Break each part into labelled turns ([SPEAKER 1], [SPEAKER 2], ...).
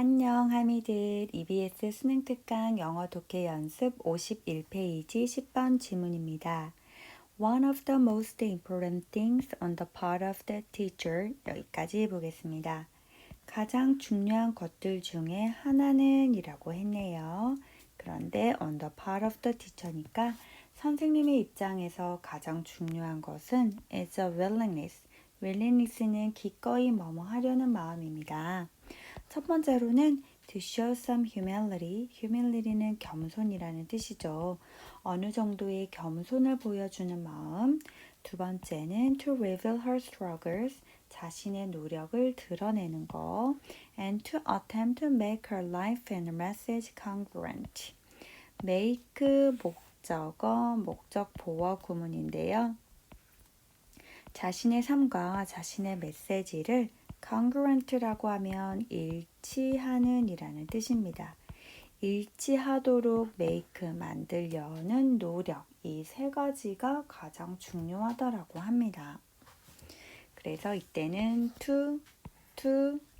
[SPEAKER 1] 안녕, 하미들. EBS 수능 특강 영어 독해 연습 51페이지 10번 지문입니다. One of the most important things on the part of the teacher. 여기까지 보겠습니다. 가장 중요한 것들 중에 하나는 이라고 했네요. 그런데 on the part of the teacher니까 선생님의 입장에서 가장 중요한 것은 is a willingness. willingness는 기꺼이 뭐뭐 하려는 마음입니다. 첫 번째로는 to show some humility. humility는 겸손이라는 뜻이죠. 어느 정도의 겸손을 보여주는 마음. 두 번째는 to reveal her struggles. 자신의 노력을 드러내는 거. and to attempt to make her life and message congruent. make 목적어, 목적 보어 구문인데요. 자신의 삶과 자신의 메시지를 congruent라고 하면 일치하는 이라는 뜻입니다. 일치하도록 make 만들려는 노력, 이 세 가지가 가장 중요하다라고 합니다. 그래서 이때는 to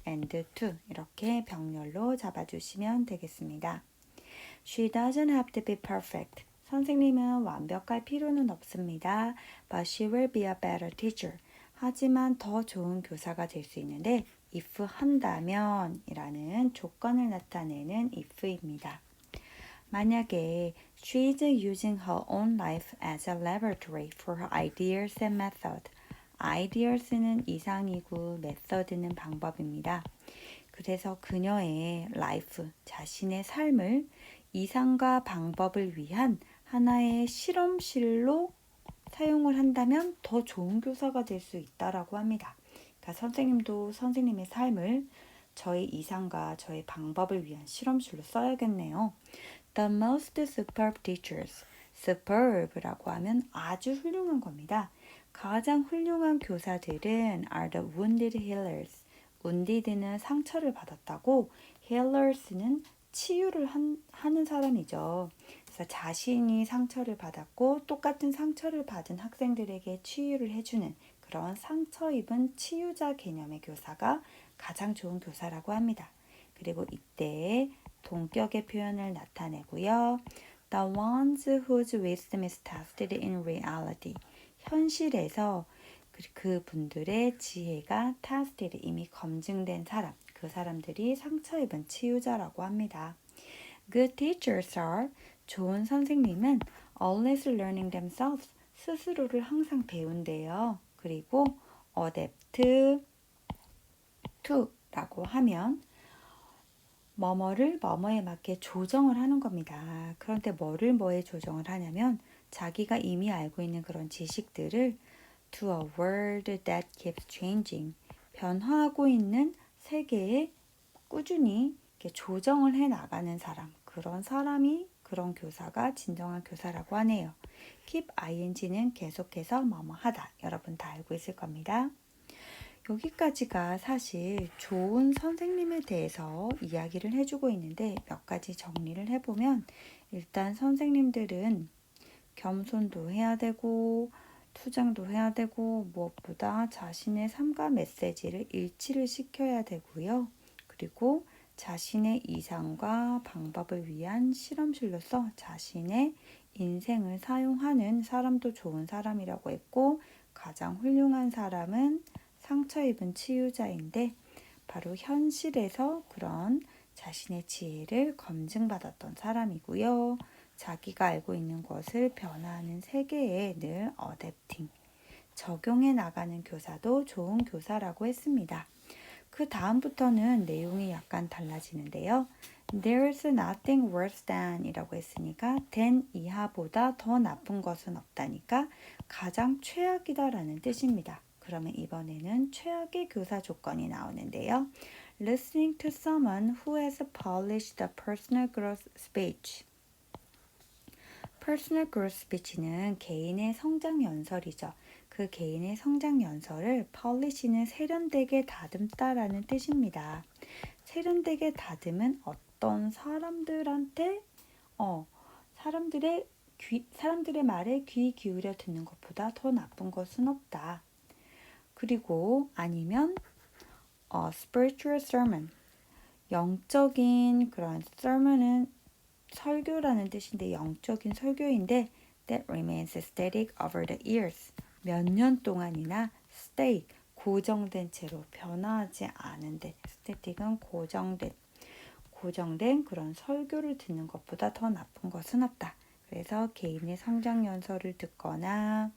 [SPEAKER 1] and to 이렇게 병렬로 잡아주시면 되겠습니다. She doesn't have to be perfect. 선생님은 완벽할 필요는 없습니다. But she will be a better teacher. 하지만 더 좋은 교사가 될 수 있는데 if 한다면 이라는 조건을 나타내는 if입니다. 만약에 she is using her own life as a laboratory for her ideas and method. ideas는 이상이고 method는 방법입니다. 그래서 그녀의 life, 자신의 삶을 이상과 방법을 위한 하나의 실험실로 사용을 한다면 더 좋은 교사가 될 수 있다라고 합니다. 그러니까 선생님도 선생님의 삶을 저의 이상과 저의 방법을 위한 실험실로 써야겠네요. The most superb teachers. superb라고 하면 아주 훌륭한 겁니다. 가장 훌륭한 교사들은 are the wounded healers. wounded는 상처를 받았다고, healers는 치유를 하는 사람이죠. 그래서 자신이 상처를 받았고 똑같은 상처를 받은 학생들에게 치유를 해주는 그런 상처 입은 치유자 개념의 교사가 가장 좋은 교사라고 합니다. 그리고 이때 동격의 표현을 나타내고요. The ones whose wisdom is tested in reality. 현실에서 그 분들의 지혜가 tested, 이미 검증된 사람, 그 사람들이 상처 입은 치유자라고 합니다. Good teachers are, 좋은 선생님은 always learning themselves, 스스로를 항상 배운대요. 그리고 adapt to 라고 하면 뭐뭐를 뭐뭐에 맞게 조정을 하는 겁니다. 그런데 뭐에 조정을 하냐면 자기가 이미 알고 있는 그런 지식들을 to a world that keeps changing, 변화하고 있는 세계에 꾸준히 이렇게 조정을 해 나가는 사람, 그런 사람이, 그런 교사가 진정한 교사라고 하네요. keep ing는 계속해서 뭐뭐 하다. 여러분 다 알고 있을 겁니다. 여기까지가 사실 좋은 선생님에 대해서 이야기를 해주고 있는데 몇 가지 정리를 해보면, 일단 선생님들은 겸손도 해야 되고 투쟁도 해야 되고 무엇보다 자신의 삶과 메시지를 일치를 시켜야 되고요. 그리고 자신의 이상과 방법을 위한 실험실로서 자신의 인생을 사용하는 사람도 좋은 사람이라고 했고, 가장 훌륭한 사람은 상처 입은 치유자인데 바로 현실에서 그런 자신의 지혜를 검증받았던 사람이고요. 자기가 알고 있는 것을 변화하는 세계에 늘 어댑팅, 적용해 나가는 교사도 좋은 교사라고 했습니다. 그 다음부터는 내용이 약간 달라지는데요. There's nothing worse than 이라고 했으니까 than 이하보다 더 나쁜 것은 없다니까 가장 최악이다 라는 뜻입니다. 그러면 이번에는 최악의 교사 조건이 나오는데요. Listening to someone who has published a personal growth speech. Personal growth speech는 개인의 성장 연설이죠. 그 개인의 성장 연설을 publish는 세련되게 다듬다라는 뜻입니다. 세련되게 다듬은 어떤 사람들한테 사람들의 말에 귀 기울여 듣는 것보다 더 나쁜 것은 없다. 그리고 아니면 spiritual sermon, 영적인 그런 sermon은 설교라는 뜻인데 영적인 설교인데 that remains static over the years. 몇 년 동안이나 stay, 고정된 채로 변화하지 않은데 static은 고정된 그런 설교를 듣는 것보다 더 나쁜 것은 없다. 그래서 개인의 성장 연설을 듣거나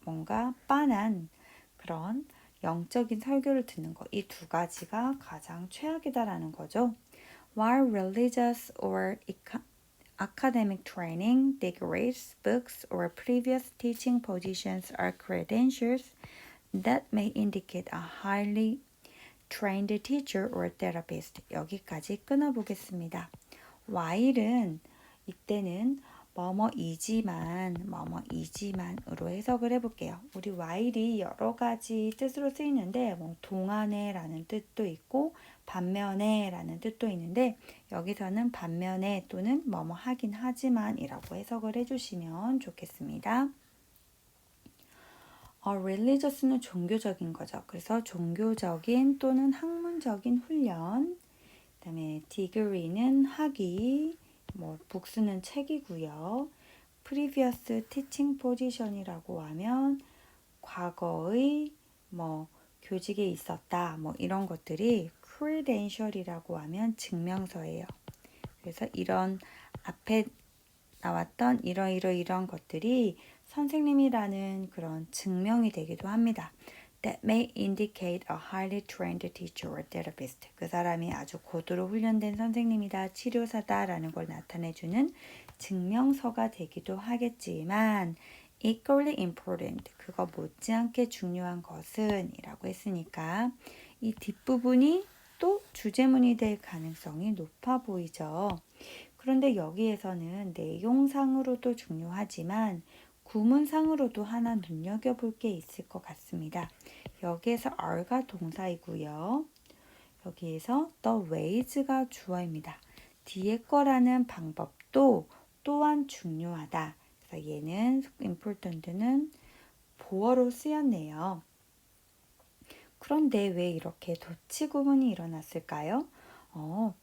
[SPEAKER 1] 뭔가 빤한 그런 영적인 설교를 듣는 것, 이 두 가지가 가장 최악이다라는 거죠. While religious or academic training, degrees, books, or previous teaching positions are credentials that may indicate a highly trained teacher or therapist. 여기까지 끊어보겠습니다. while은 이때는 뭐뭐이지만으로 해석을 해볼게요. 우리 while이 여러 가지 뜻으로 쓰이는데 동안에라는 뜻도 있고 반면에라는 뜻도 있는데 여기서는 반면에 또는 뭐뭐 하긴 하지만이라고 해석을 해주시면 좋겠습니다. religious는 종교적인 거죠. 그래서 종교적인 또는 학문적인 훈련, 그 다음에 degree는 학위, books는 책이고요. previous teaching position이라고 하면 과거의 교직에 있었다, 이런 것들이 credential이라고 하면 증명서예요. 그래서 이런 앞에 나왔던 이런 것들이 선생님이라는 그런 증명이 되기도 합니다. That may indicate a highly trained teacher or therapist. 그 사람이 아주 고도로 훈련된 선생님이다, 치료사다라는 걸 나타내주는 증명서가 되기도 하겠지만 equally important, 그거 못지않게 중요한 것은 이라고 했으니까 이 뒷부분이 또 주제문이 될 가능성이 높아 보이죠. 그런데 여기에서는 내용상으로도 중요하지만 구문상으로도 하나 눈여겨볼 게 있을 것 같습니다. 여기에서 are가 동사이고요. 여기에서 the ways가 주어입니다. 뒤에 거라는 방법도 또한 중요하다. 그래서 얘는 important는 보어로 쓰였네요. 그런데 왜 이렇게 도치 구문이 일어났을까요?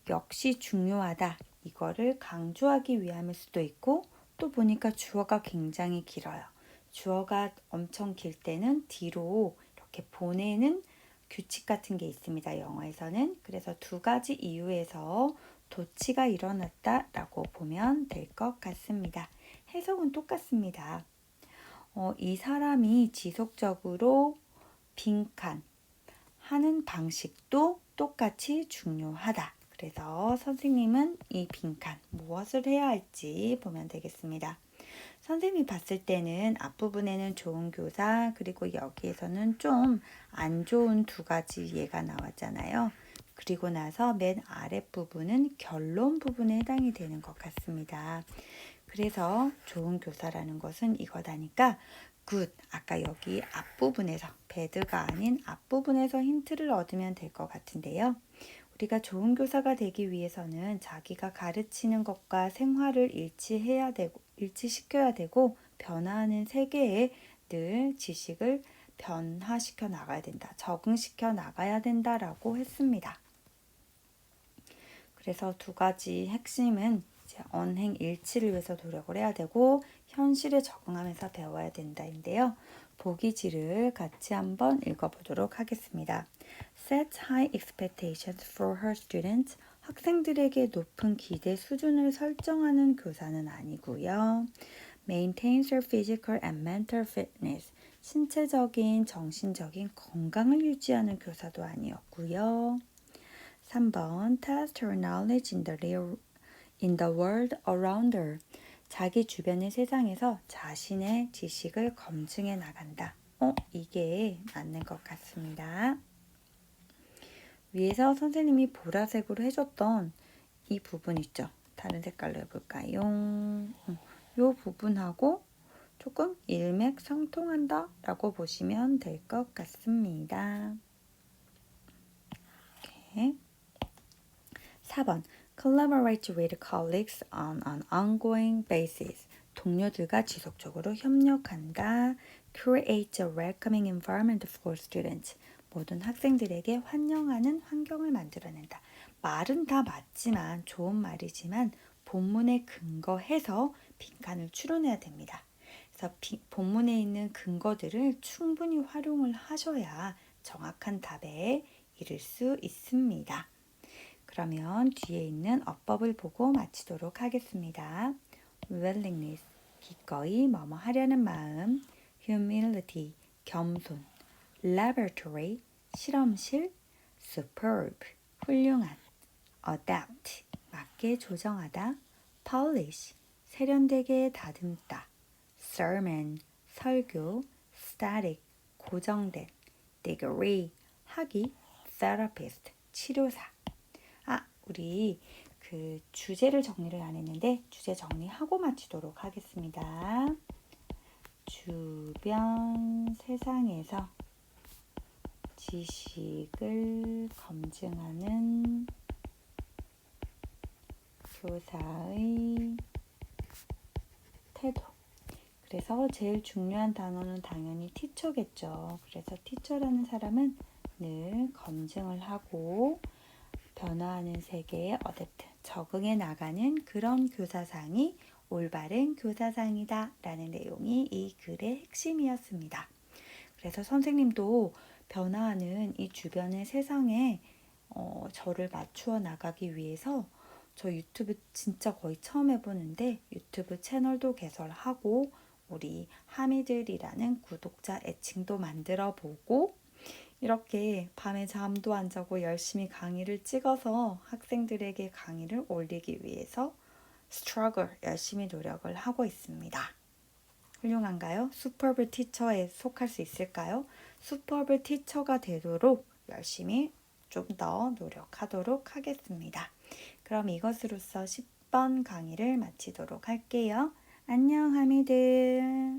[SPEAKER 1] 역시 중요하다. 이거를 강조하기 위함일 수도 있고 또 보니까 주어가 굉장히 길어요. 주어가 엄청 길 때는 뒤로 이렇게 보내는 규칙 같은 게 있습니다. 영어에서는. 그래서 두 가지 이유에서 도치가 일어났다라고 보면 될 것 같습니다. 해석은 똑같습니다. 이 사람이 지속적으로 빈칸 하는 방식도 똑같이 중요하다. 그래서 선생님은 이 빈칸 무엇을 해야 할지 보면 되겠습니다. 선생님이 봤을 때는 앞부분에는 좋은 교사, 그리고 여기에서는 좀 안 좋은 두 가지 예가 나왔잖아요. 그리고 나서 맨 아랫부분은 결론 부분에 해당이 되는 것 같습니다. 그래서 좋은 교사라는 것은 이거다니까 good, 아까 여기 앞부분에서 bad가 아닌 앞부분에서 힌트를 얻으면 될 것 같은데요. 우리가 좋은 교사가 되기 위해서는 자기가 가르치는 것과 생활을 일치시켜야 되고 변화하는 세계에 늘 지식을 변화시켜 나가야 된다. 적응시켜 나가야 된다라고 했습니다. 그래서 두 가지 핵심은 이제 언행 일치를 위해서 노력을 해야 되고 현실에 적응하면서 배워야 된다인데요. 보기지를 같이 한번 읽어보도록 하겠습니다. Set high expectations for her students. 학생들에게 높은 기대 수준을 설정하는 교사는 아니고요. Maintains her physical and mental fitness. 신체적인, 정신적인 건강을 유지하는 교사도 아니었고요. 3번 Test her knowledge in the world around her. 자기 주변의 세상에서 자신의 지식을 검증해 나간다. 이게 맞는 것 같습니다. 위에서 선생님이 보라색으로 해줬던 이 부분 있죠. 다른 색깔로 해볼까요? 이 부분하고 조금 일맥상통한다 라고 보시면 될 것 같습니다. 이렇게. 4번 Collaborate with colleagues on an ongoing basis. 동료들과 지속적으로 협력한다. Create a welcoming environment for students. 모든 학생들에게 환영하는 환경을 만들어낸다. 말은 다 맞지만 좋은 말이지만 본문에 근거해서 빈칸을 추론해야 됩니다. 그래서 본문에 있는 근거들을 충분히 활용을 하셔야 정확한 답에 이를 수 있습니다. 그러면 뒤에 있는 어법을 보고 마치도록 하겠습니다. willingness, 기꺼이 뭐뭐 하려는 마음, humility, 겸손, laboratory, 실험실, superb, 훌륭한, adapt, 맞게 조정하다, polish, 세련되게 다듬다, sermon, 설교, static, 고정된, degree, 학위, therapist, 치료사. 우리 그 주제를 정리를 안 했는데 주제 정리하고 마치도록 하겠습니다. 주변 세상에서 지식을 검증하는 교사의 태도. 그래서 제일 중요한 단어는 당연히 티처겠죠. 그래서 티처라는 사람은 늘 검증을 하고 변화하는 세계에 어댑트, 적응해 나가는 그런 교사상이 올바른 교사상이다 라는 내용이 이 글의 핵심이었습니다. 그래서 선생님도 변화하는 이 주변의 세상에 저를 맞추어 나가기 위해서 저 유튜브 진짜 거의 처음 해보는데 유튜브 채널도 개설하고 우리 하미들이라는 구독자 애칭도 만들어 보고 이렇게 밤에 잠도 안 자고 열심히 강의를 찍어서 학생들에게 강의를 올리기 위해서 struggle, 열심히 노력을 하고 있습니다. 훌륭한가요? 슈퍼블 티처에 속할 수 있을까요? 슈퍼블 티처가 되도록 열심히 좀 더 노력하도록 하겠습니다. 그럼 이것으로써 10번 강의를 마치도록 할게요. 안녕, 하미들.